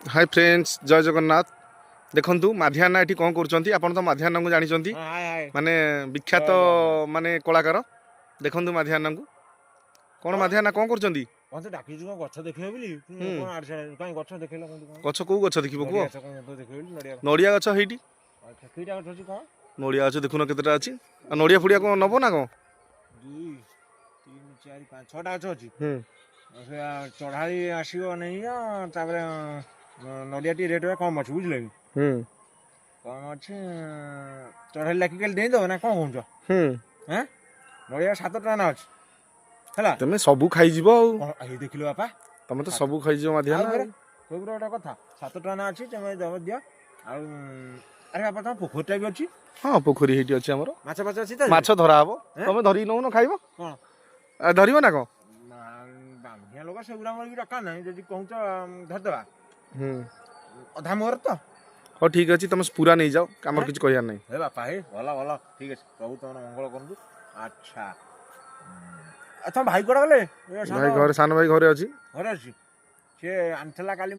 Hi friends जय जगन्नाथ। देखंतु माधियाना एठी कौन करछंती आपण तो माधियाना को जानिछंती माने विख्यात माने कलाकार। देखंतु माधियाना को कौन माधियाना कौन करछंती मत डाकी गछ देखियो बोली कोन आरसे काई गछ देखैला कोन गछ को गछ देखिबो को नडिया गछ कोन देखियो नडिया नडिया गछ हेठी अच्छा कीटा गछ अछि कोन नडिया गछ देखुन केतेटा अछि आ नडिया फुडिया को नबो ना को 2 3 4 5 6टा गछ अछि से चढ़ाई आसीबो नै तापर नडिया टी रेट कम अछि बुझले कम अछि चढ़ाई लाखी केल देई दो ना कोन कहउछ हैं नडिया 7 टका ना अछि हला तमे सबु खाई जीवो आ हे देखिलो बापा तमे तो सबु खाई जीवो माधियाना कोबरा गोटा कथा 7 टका ना अछि तमे दब दिया आ अरे बापा त पोखरटा भी अछि हां पोखरी हेठी अछि हमरो माछ माछ अछि त माछ धरा हबो तमे धरि नौ न खाइबो कोन आ धरिबो ना को बांधिया लोग सेଗୁड़ा मोर भी रखा नहीं जदी कहउछ धर देबा अधा मोर तो हो ठीक अछि तमे पूरा नहीं जाओ हमर किछ कहियार नहीं हे बापा हे भला भला ठीक अछि प्रभु तमन मंगल करनु अच्छा अच्छा भाई कोडा गले भाई घर सान भाई घरे अछि से आनथला काली